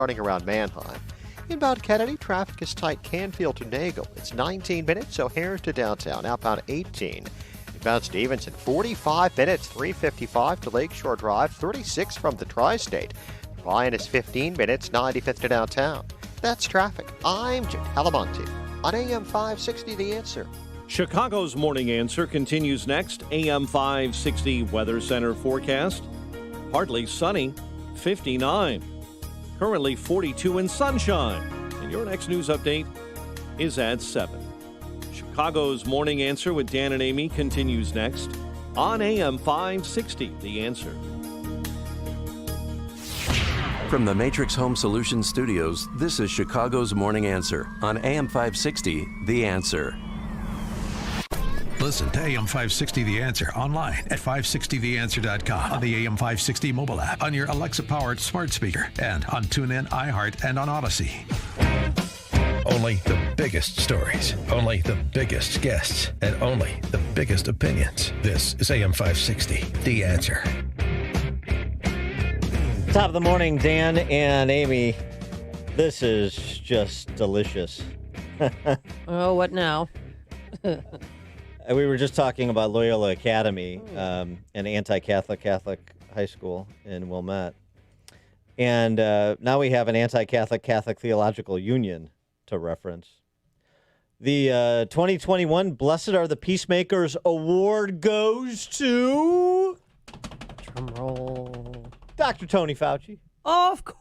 Starting around Manheim. Inbound Kennedy, traffic is tight Canfield to Nagel. It's 19 minutes, O'Hare to downtown. Outbound 18. Inbound Stevenson, 45 minutes, 355 to Lakeshore Drive, 36 from the Tri-State. Ryan is 15 minutes, 95th to downtown. That's traffic. I'm Jim Calamonte on AM 560 The Answer. Chicago's Morning Answer continues next. AM 560 Weather Center forecast. Partly sunny, 59. Currently 42 and sunshine. And your next news update is at 7. Chicago's Morning Answer with Dan and Amy continues next on AM 560 The Answer. From the Matrix Home Solutions Studios, this is Chicago's Morning Answer on AM 560 The Answer. Listen to AM 560 The Answer online at 560theanswer.com, on the AM 560 mobile app, on your Alexa-powered smart speaker, and on TuneIn, iHeart, and on Odyssey. Only the biggest stories, only the biggest guests, and only the biggest opinions. This is AM 560 The Answer. Top of the morning, Dan and Amy. This is just delicious. Oh, what now? We were just talking about Loyola Academy, an anti-Catholic Catholic high school in Wilmette. And now we have an anti-Catholic Catholic Theological Union to reference. The 2021 Blessed Are the Peacemakers Award goes to... Drum roll. Dr. Tony Fauci. Oh, of course.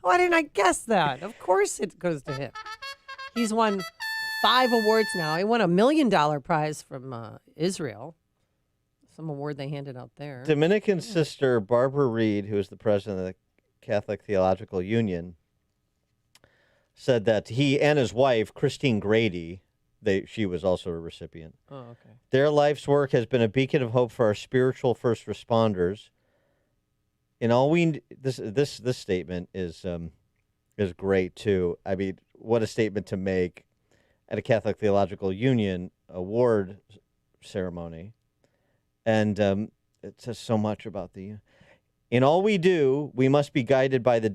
Why didn't I guess that? Of course it goes to him. He's won 5 awards now. He won $1 million prize from Israel. Some award they handed out there. Dominican sister Barbara Reed, who is the president of the Catholic Theological Union, said that he and his wife, Christine Grady, she was also a recipient. Oh, okay. Their life's work has been a beacon of hope for our spiritual first responders. And all this statement is great too. I mean, what a statement to make at a Catholic Theological Union award ceremony. And it says so much about in all we do, we must be guided by the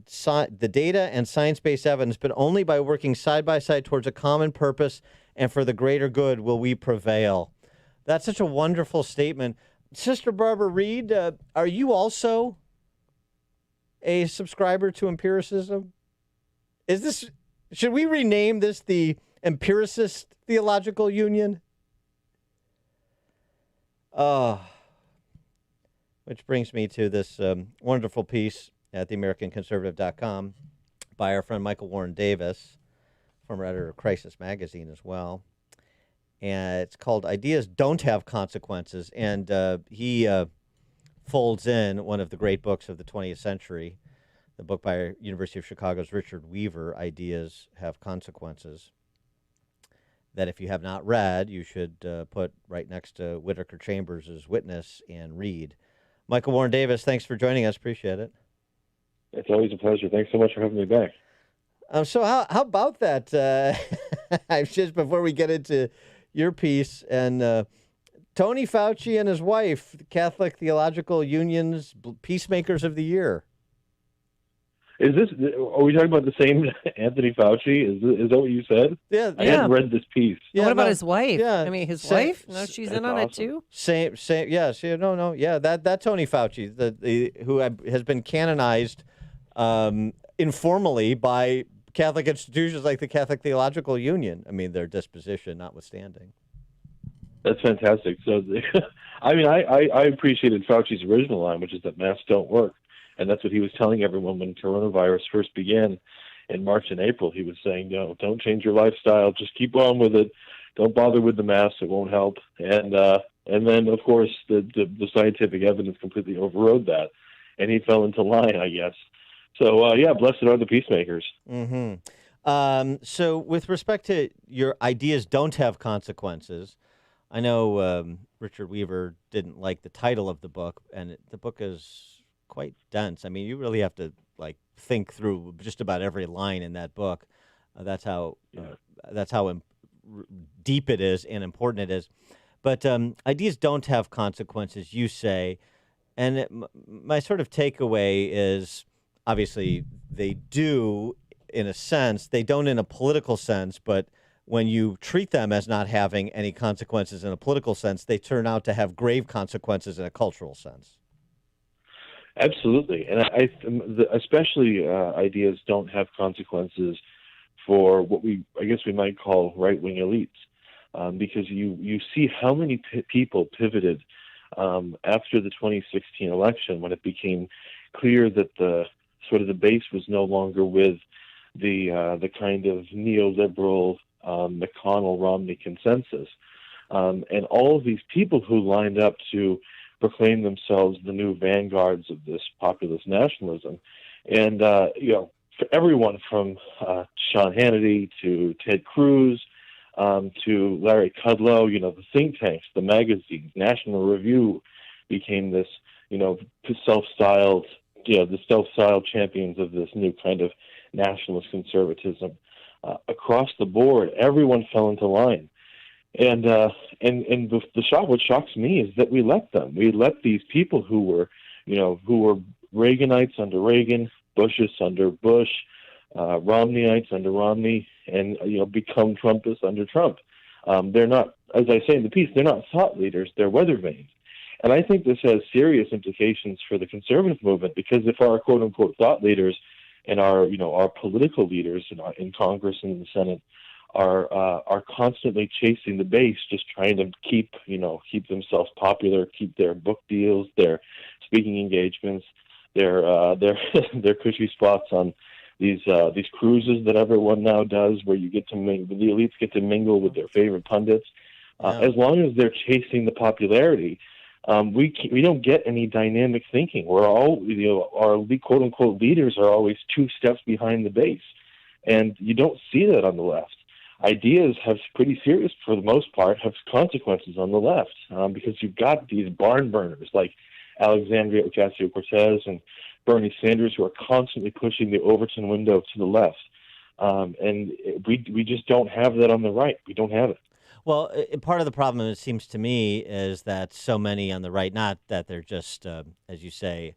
data and science-based evidence, but only by working side by side towards a common purpose and for the greater good will we prevail. That's such a wonderful statement. Sister Barbara Reed, are you also a subscriber to empiricism? Should we rename this the Empiricist Theological Union? Which brings me to this wonderful piece at theamericanconservative.com by our friend Michael Warren Davis, former editor of Crisis Magazine as well. And it's called Ideas Don't Have Consequences. And he folds in one of the great books of the 20th century, the book by University of Chicago's Richard Weaver, Ideas Have Consequences, that if you have not read, you should put right next to Whittaker Chambers' Witness and read. Michael Warren Davis, thanks for joining us. Appreciate it. It's always a pleasure. Thanks so much for having me back. So how about that? Just before we get into your piece, and Tony Fauci and his wife, Catholic Theological Union's Peacemakers of the Year. Are we talking about the same Anthony Fauci? Is that what you said? Yeah. I hadn't read this piece. Yeah, what about his wife? Yeah. I mean, his wife? No, she's in on it too? Same. Yeah. No. Yeah, that Tony Fauci, who has been canonized informally by Catholic institutions like the Catholic Theological Union. I mean, their disposition notwithstanding. That's fantastic. So, I mean, I appreciated Fauci's original line, which is that masks don't work. And that's what he was telling everyone when coronavirus first began in March and April. He was saying, no, don't change your lifestyle. Just keep on with it. Don't bother with the masks. It won't help. And then, of course, the scientific evidence completely overrode that. And he fell into line, I guess. So, blessed are the peacemakers. Mm-hmm. So with respect to your ideas don't have consequences, I know Richard Weaver didn't like the title of the book, and the book is quite dense. I mean, you really have to think through just about every line in that book. That's how deep it is and important it is. But ideas don't have consequences, you say, And my sort of takeaway is, obviously, they do in a sense. They don't in a political sense, but when you treat them as not having any consequences in a political sense, they turn out to have grave consequences in a cultural sense. Absolutely, and especially ideas don't have consequences for what I guess we might call right-wing elites, because you see how many people pivoted after the 2016 election when it became clear that the base was no longer with the kind of neoliberal McConnell-Romney consensus, and all of these people who lined up to proclaim themselves the new vanguards of this populist nationalism, and for everyone from Sean Hannity to Ted Cruz to Larry Kudlow, the think tanks, the magazines, National Review became this, self-styled champions of this new kind of nationalist conservatism. Across the board, everyone fell into line. And what shocks me is that we let them. We let these people who were Reaganites under Reagan, Bushists under Bush, Romneyites under Romney, and become Trumpists under Trump. They're not, as I say in the piece, they're not thought leaders. They're weather vanes. And I think this has serious implications for the conservative movement, because if our quote unquote thought leaders and our political leaders in Congress and in the Senate are constantly chasing the base, just trying to keep themselves popular, keep their book deals, their speaking engagements, their cushy spots on these cruises that everyone now does, where the elites get to mingle with their favorite pundits. As long as they're chasing the popularity, we don't get any dynamic thinking. We're all our quote unquote leaders are always 2 steps behind the base, and you don't see that on the left. Ideas have pretty serious, for the most part, have consequences on the left, because you've got these barn burners like Alexandria Ocasio-Cortez and Bernie Sanders, who are constantly pushing the Overton window to the left, and we just don't have that on the right. We don't have it. Well, part of the problem, it seems to me, is that so many on the right, not that they're just, as you say,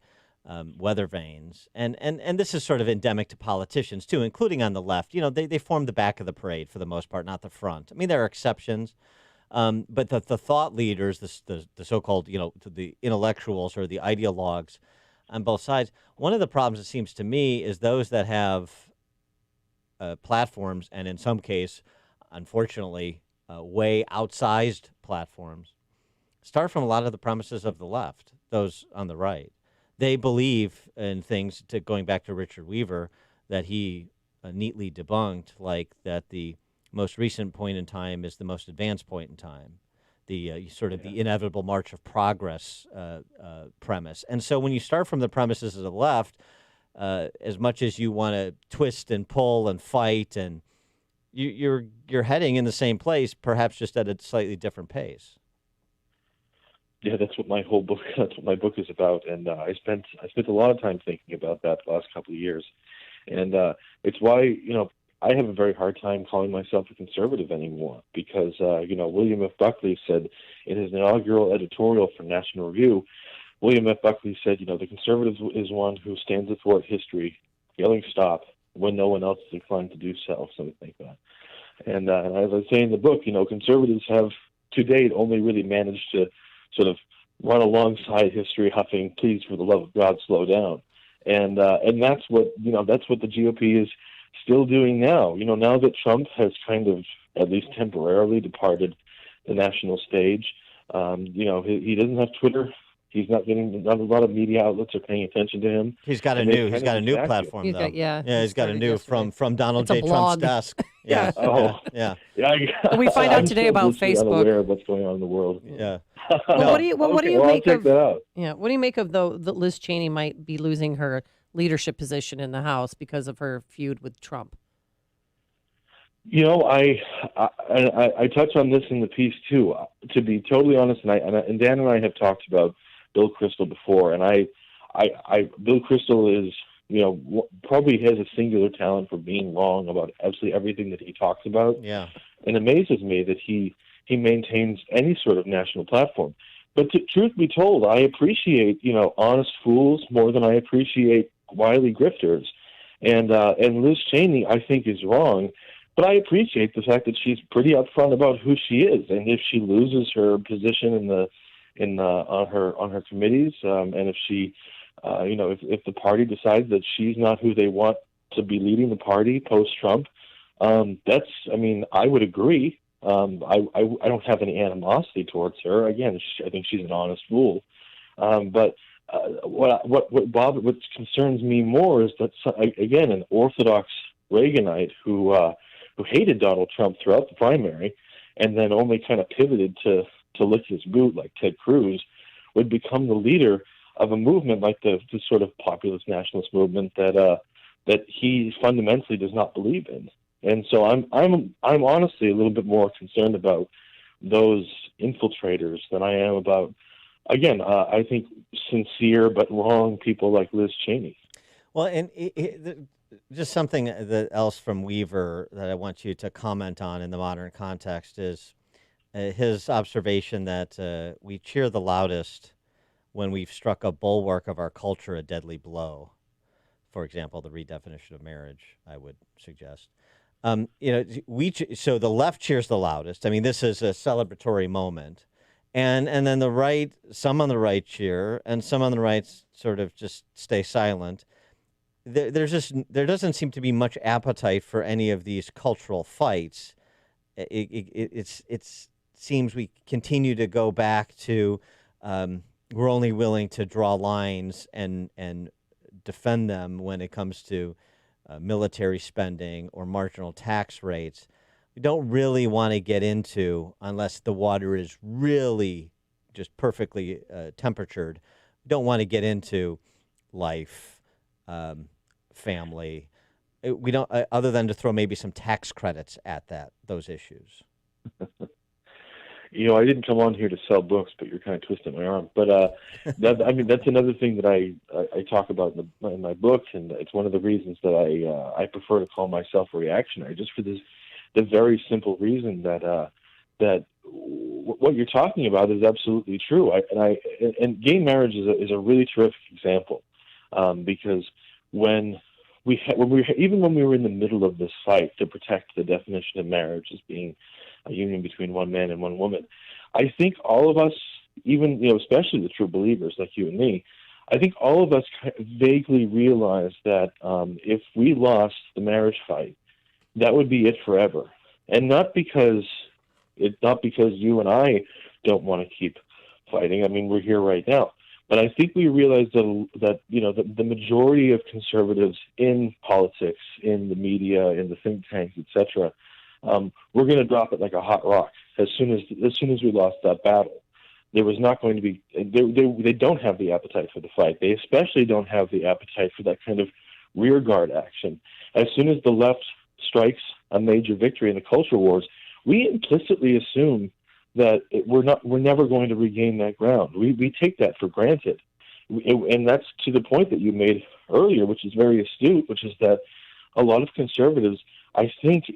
weather vanes, and this is sort of endemic to politicians too, including on the left. They form the back of the parade for the most part, not the front. I mean, there are exceptions, but the thought leaders, the so-called, the intellectuals or the ideologues on both sides. One of the problems, it seems to me, is those that have platforms, and in some case, unfortunately, way outsized platforms, start from a lot of the premises of the left, those on the right. They believe in things, going back to Richard Weaver, that he neatly debunked, like that the most recent point in time is the most advanced point in time, the the inevitable march of progress premise. And so when you start from the premises of the left, as much as you want to twist and pull and fight, and you're heading in the same place, perhaps just at a slightly different pace. Yeah, that's what my book is about, and I spent a lot of time thinking about that the last couple of years, and it's why I have a very hard time calling myself a conservative anymore, because William F. Buckley said in his inaugural editorial for National Review, William F. Buckley said, the conservative is one who stands athwart history, yelling stop when no one else is inclined to do so, something like that. And as I say in the book, conservatives have to date only really managed to sort of run alongside history, huffing, "Please, for the love of God, slow down." And that's what the GOP is still doing now. Now that Trump has kind of, at least temporarily, departed the national stage, he doesn't have Twitter. He's not a lot of media outlets are paying attention to him. He's got a new platform, though. He's got a new from Donald J. Trump's desk. Yeah. Yeah. We find out today about Facebook. Unaware of what's going on in the world. Yeah. Well, what do you I'll make check of that out. Yeah, what do you make of that Liz Cheney might be losing her leadership position in the House because of her feud with Trump? I touch on this in the piece too. To be totally honest, and Dan and I have talked about Bill Kristol before, and Bill Kristol is probably has a singular talent for being wrong about absolutely everything that he talks about. Yeah, and it amazes me that he maintains any sort of national platform. But truth be told, I appreciate, honest fools more than I appreciate wily grifters. And Liz Cheney, I think, is wrong. But I appreciate the fact that she's pretty upfront about who she is, and if she loses her position on her committees, and if she, if the party decides that she's not who they want to be leading the party post-Trump, I would agree. I don't have any animosity towards her. Again, I think she's an honest fool. But what concerns me more is that, again, an orthodox Reaganite who hated Donald Trump throughout the primary and then only kind of pivoted to lick his boot like Ted Cruz would become the leader of a movement like the sort of populist nationalist movement that he fundamentally does not believe in. And so I'm honestly a little bit more concerned about those infiltrators than I am about, again, I think sincere but wrong people like Liz Cheney. Well, and just something else from Weaver that I want you to comment on in the modern context is his observation that we cheer the loudest when we've struck a bulwark of our culture a deadly blow. For example, the redefinition of marriage, I would suggest. So the left cheers the loudest. I mean, this is a celebratory moment. And then the right, some on the right cheer, and some on the right sort of just stay silent. There doesn't seem to be much appetite for any of these cultural fights. It seems we continue to go back to we're only willing to draw lines and defend them when it comes to military spending or marginal tax rates. We don't really want to get into, unless the water is really just perfectly temperatured, we don't want to get into life, family. We don't, other than to throw maybe some tax credits at those issues. I didn't come on here to sell books, but you're kind of twisting my arm. But that's another thing that I talk about in my book, and it's one of the reasons that I prefer to call myself a reactionary, just for the very simple reason that what you're talking about is absolutely true. And gay marriage is a really terrific example, because when we were in the middle of this fight to protect the definition of marriage as being a union between one man and one woman, I think all of us, even especially the true believers like you and me, I think all of us vaguely realized that if we lost the marriage fight, that would be it forever. And not because you and I don't want to keep fighting. I mean, we're here right now. But I think we realized that the majority of conservatives in politics, in the media, in the think tanks, etc., we're going to drop it like a hot rock as soon as we lost that battle. There was not going to be. They don't have the appetite for the fight. They especially don't have the appetite for that kind of rearguard action. As soon as the left strikes a major victory in the culture wars, we implicitly assume that we're never going to regain that ground. We take that for granted. And that's to the point that you made earlier, which is very astute, which is that a lot of conservatives, I think,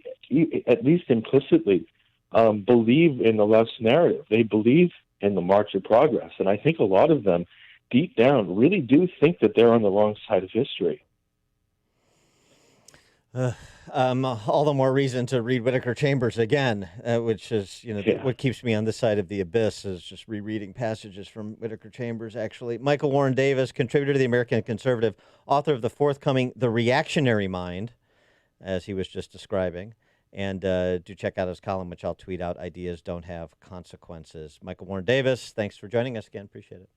at least implicitly, believe in the left's narrative. They believe in the march of progress. And I think a lot of them, deep down, really do think that they're on the wrong side of history. All the more reason to read Whittaker Chambers again, which is, what keeps me on this side of the abyss is just rereading passages from Whittaker Chambers, actually. Michael Warren Davis, contributor to the American Conservative, author of the forthcoming The Reactionary Mind, as he was just describing. And do check out his column, which I'll tweet out, Ideas Don't Have Consequences. Michael Warren Davis, thanks for joining us again. Appreciate it.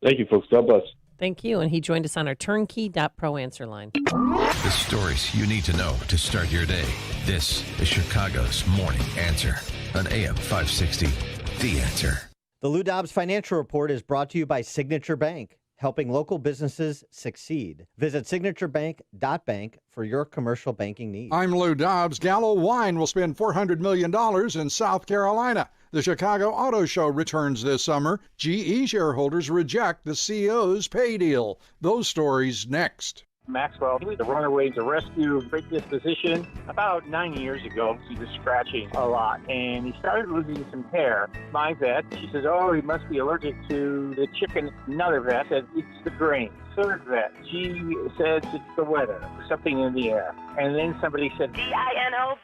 Thank you, folks. God bless. Thank you. And he joined us on our turnkey.pro answer line. The stories you need to know to start your day. This is Chicago's Morning Answer on AM 560. The Answer. The Lou Dobbs Financial Report is brought to you by Signature Bank, helping local businesses succeed. Visit signaturebank.bank for your commercial banking needs. I'm Lou Dobbs. Gallo Wine will spend $400 million in South Carolina. The Chicago Auto Show returns this summer. GE shareholders reject the CEO's pay deal. Those stories next. Maxwell, he was a runaway to rescue, great disposition. About 9 years ago, he was scratching a lot, and he started losing some hair. My vet, she says, oh, he must be allergic to the chicken. Another vet said, it's the grain. Third vet, she says it's the weather, something in the air. And then somebody said, DINOVITE.com.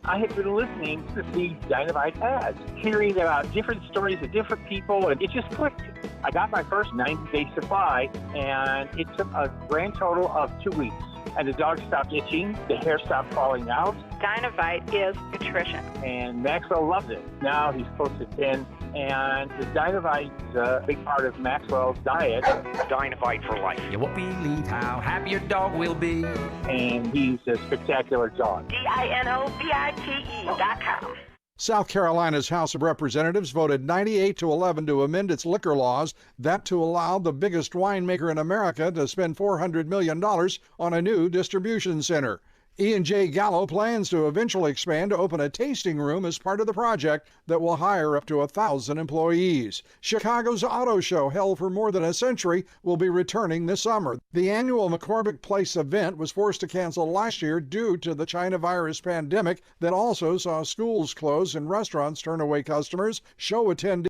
I had been listening to these Dynavite ads, hearing about different stories of different people, and it just clicked. I got my first 90-day supply, and it took a grand total of 2 weeks. And the dog stopped itching, the hair stopped falling out. Dynavite is nutrition. And Maxwell loves it. Now he's close to 10, and the Dynavite's a big part of Maxwell's diet. Dynavite for life. You won't believe how happy your dog will be. And he's a spectacular dog. DINOVITE.com. South Carolina's House of Representatives voted 98-11 to amend its liquor laws, that to allow the biggest winemaker in America to spend $400 million on a new distribution center. Ian J. Gallo plans to eventually expand to open a tasting room as part of the project that will hire up to 1,000 employees. Chicago's auto show, held for more than a century, will be returning this summer. The annual McCormick Place event was forced to cancel last year due to the China virus pandemic that also saw schools close and restaurants turn away customers. Show attendees